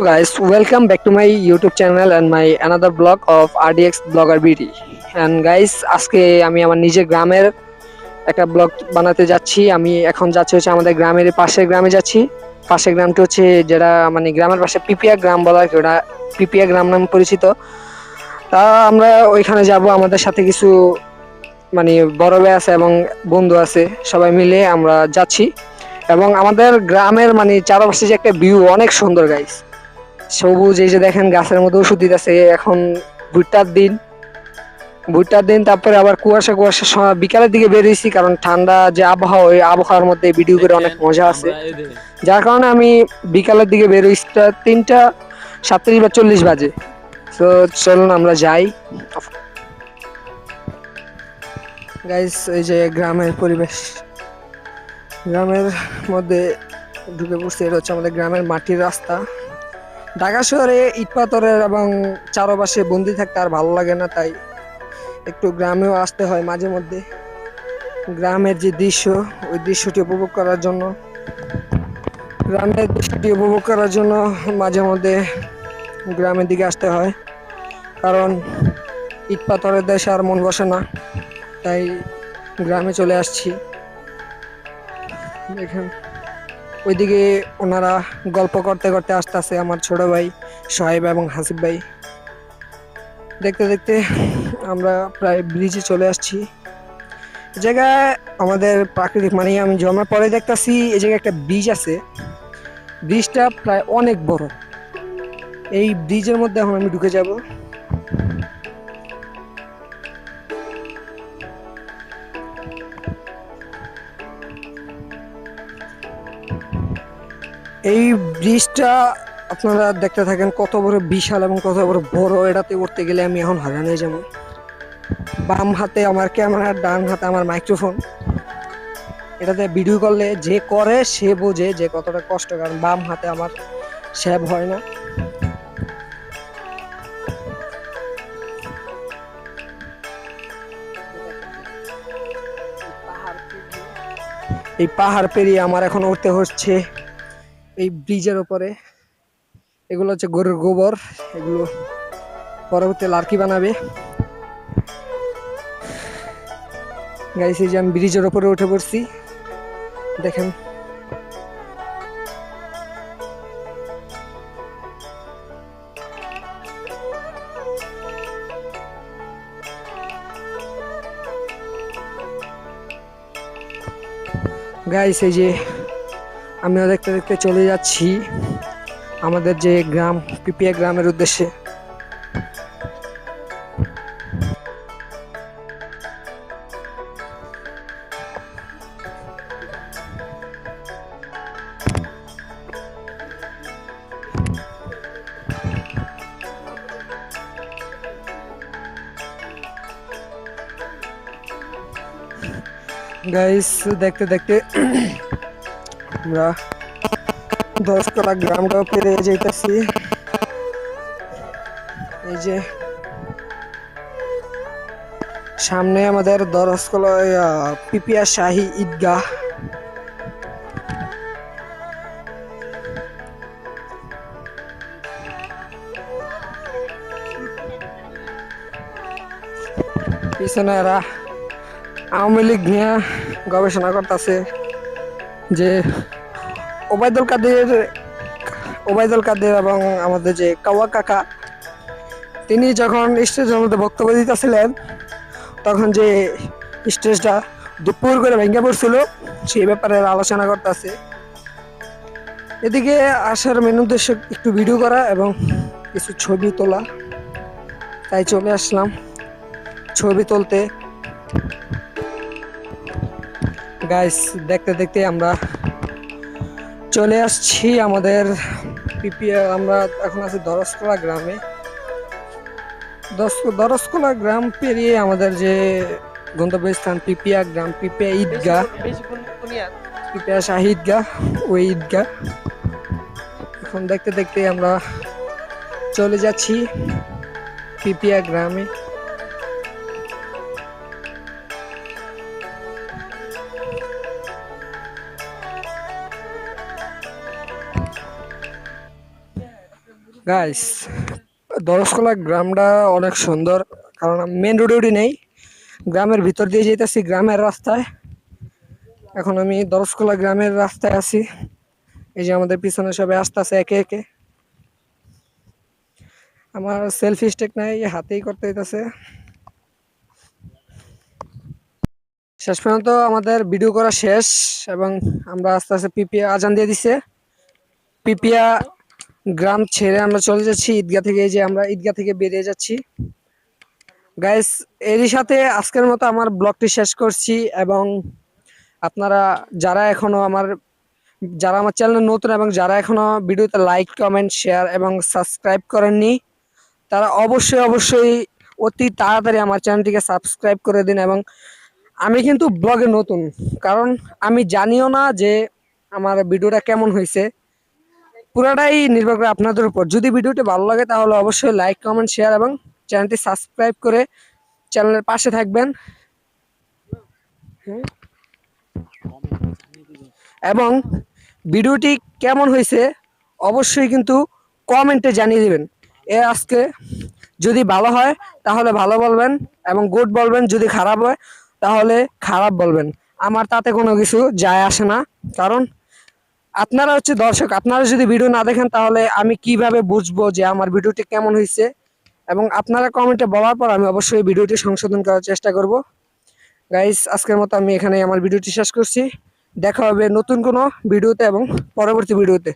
guys, welcome back to my YouTube channel and my another blog of RDX Blogger BT. And guys, আজকে আমি আমার নিজের গ্রামের একটা ব্লগ বানাতে যাচ্ছি। আমি এখন যাচ্ছি হচ্ছে আমাদের গ্রামের পাশের গ্রামে যাচ্ছি। পাশের গ্রামটি হচ্ছে যেটা মানে গ্রামের পাশে পিপিয়া গ্রাম বলা হয়, ওটা পিপিয়া গ্রাম নামে পরিচিত। তা আমরা ওইখানে যাব, আমাদের সাথে কিছু মানে বড় ভাই আছে এবং বন্ধু আছে, সবাই মিলে আমরা যাচ্ছি। এবং আমাদের গ্রামের মানে চারপাশে যে একটা ভিউ অনেক সুন্দর গাইস, সবুজ, এই যে দেখেন গাছের মধ্যে ওষুধ দিতেছে। এখন ভুট্টার দিন তারপরে আবার কুয়াশা কুয়াশা বিকালের দিকে বেরিয়েছি, কারণ ঠান্ডা যে আবহাওয়া, ওই আবহাওয়ার মধ্যে ভিডিও করে অনেক মজা আছে। যার কারণে আমি বিকালের দিকে বেরোইছি 3:37 বা 40 বাজে। তো চলুন আমরা যাই গাইস। এই যে গ্রামের পরিবেশ, গ্রামের মধ্যে ঢুকে পড়ছে। এটা হচ্ছে আমাদের গ্রামের মাটির রাস্তা। ঢাকা শহরে ইট পাথরের এবং চারপাশে বন্দি থাকতে আর ভালো লাগে না, তাই একটু গ্রামেও আসতে হয় মাঝে মধ্যে। গ্রামের যে দৃশ্য, ওই দৃশ্যটি উপভোগ করার জন্য মাঝে মধ্যে গ্রামের দিকে আসতে হয়, কারণ ইট পাথরের দেশে আর মন বসে না, তাই গ্রামে চলে আসছি। দেখেন ওইদিকে ওনারা গল্প করতে করতে আসতেছে, আমার ছোট ভাই সোহাইব এবং হাসিব ভাই। দেখতে দেখতে আমরা প্রায় ব্রিজে চলে আসছি। এই জায়গায় আমাদের প্রাকৃতিক মানে আমি জন্মের পরে দেখতেছি এই জায়গায় একটা ব্রিজ আছে। ব্রিজটা প্রায় অনেক বড়। এই ব্রিজের মধ্যে এখন আমি ঢুকে যাব। এই ব্রিজটা আপনারা দেখতে থাকেন কত বড় বিশাল এবং কত বড়। এটাতে উঠতে গেলে আমি এখন হয়রান হয়ে যাবো। বাম হাতে আমার ক্যামেরা, ডান হাতে আমার মাইক্রোফোন। এটাতে ভিডিও করলে যে করে সে বোঝে যে কতটা কষ্ট, কারণ বাম হাতে আমার সেভ হয় না। এই পাহাড় পেরিয়ে আমার এখন উঠতে হচ্ছে এই ব্রিজের উপরে। এগুলো হচ্ছে গরুর গোবর, এগুলো পরবর্তী লার্কি বানাবে। গাইস, এই যে আমি ব্রিজের উপরে উঠে পড়ছি, দেখেন। গাইস, এই যে আমিও দেখতে দেখতে চলে যাচ্ছি আমাদের যে গ্রাম, পিপিয়া গ্রামের উদ্দেশ্যে। গাইস, দেখতে দেখতে আমরা 10 গ্রামটাও পেরে যাইতেছি। এই যে সামনে আমাদের 10 পিপিয়া শাহী ঈদগাহ। পিছনে এরা আওয়ামী লীগ নিয়ে গবেষণা করতেছে যে ওবায়দুল কাদের এবং আমাদের যে কাওয়া কাকা, তিনি যখন স্টেজের মধ্যে বক্তব্য দিতেছিলেন, তখন যে স্টেজটা দুপুর করে ভেঙে পড়ছিল, সেই ব্যাপারে আলোচনা করতেছে। এদিকে আসার মেন উদ্দেশ্য একটু ভিডিও করা এবং কিছু ছবি তোলা, তাই চলে আসলাম ছবি তুলতে। গাইস, দেখতে দেখতে আমরা চলে আসছি আমাদের পিপিয়া। আমরা এখন আছি দরসকলা গ্রামে। দরসকলা গ্রাম পেরিয়ে আমাদের যে গন্তব্যস্থান পিপিয়া গ্রাম, পিপিয়া ঈদগাহ, পিপিয়া শাহী ঈদগাহ, ওই ঈদগাহ। এখন দেখতে দেখতে আমরা চলে যাচ্ছি পিপিয়া গ্রামে। গাইস, দরসকলা গ্রামটা অনেক সুন্দর, কারণ আমি মেন রোডে উঠি নেই, গ্রামের ভিতর দিয়ে যেতেছি গ্রামের রাস্তায়। এখন আমি দরসকলা গ্রামের রাস্তায় আছি। এই যে আমাদের পিছনে সবাই আসতেছে একে একে। আমার সেলফি স্টিক নাই, হাতেই করতে হইতেছে। শেষ পর্যন্ত আমাদের ভিডিও করা শেষ, এবং আমরা আস্তে আস্তে পিপিয়া আজান দিয়ে দিছে। পিপিয়া গ্রাম ছেড়ে আমরা চলে যাচ্ছি ঈদগাহ থেকে। এই যে আমরা ঈদগাহ থেকে বেরিয়ে যাচ্ছি গাইস। এরই সাথে আজকের মতো আমার ব্লগটি শেষ করছি। এবং আপনারা যারা আমার চ্যানেলে নতুন এবং যারা এখনো ভিডিওতে লাইক কমেন্ট শেয়ার এবং সাবস্ক্রাইব করেননি, তারা অবশ্যই অবশ্যই অতি তাড়াতাড়ি আমার চ্যানেলটিকে সাবস্ক্রাইব করে দিন। এবং আমি কিন্তু ব্লগে নতুন, কারণ আমি জানিও না যে আমার ভিডিওটা কেমন হয়েছে। পুরাটাই নির্ভর করে আপনাদের উপর। যদি ভিডিওটি ভালো লাগে তাহলে অবশ্যই লাইক কমেন্ট শেয়ার এবং চ্যানেলটি সাবস্ক্রাইব করে চ্যানেলের পাশে থাকবেন। এবং ভিডিওটি কেমন হয়েছে অবশ্যই কিন্তু কমেন্টে জানিয়ে দিবেন। আজকে যদি ভালো হয় তাহলে ভালো বলবেন এবং গুড বলবেন, যদি খারাপ হয় তাহলে খারাপ বলবেন। আমার তাতে কোনো কিছু যায় আসে না, কারণ আপনারা হচ্ছে দর্শক। আপনারা যদি ভিডিও না দেখেন তাহলে আমি কিভাবে বুঝবো যে আমার ভিডিওটি কেমন হয়েছে? এবং আপনারা কমেন্টে বলার পর আমি অবশ্যই ভিডিওটি সংশোধন করার চেষ্টা করব। গাইস, আজকের মতো আমি এখানে আমার ভিডিওটি শেষ করছি। দেখা হবে নতুন কোনো ভিডিওতে এবং পরবর্তী ভিডিওতে।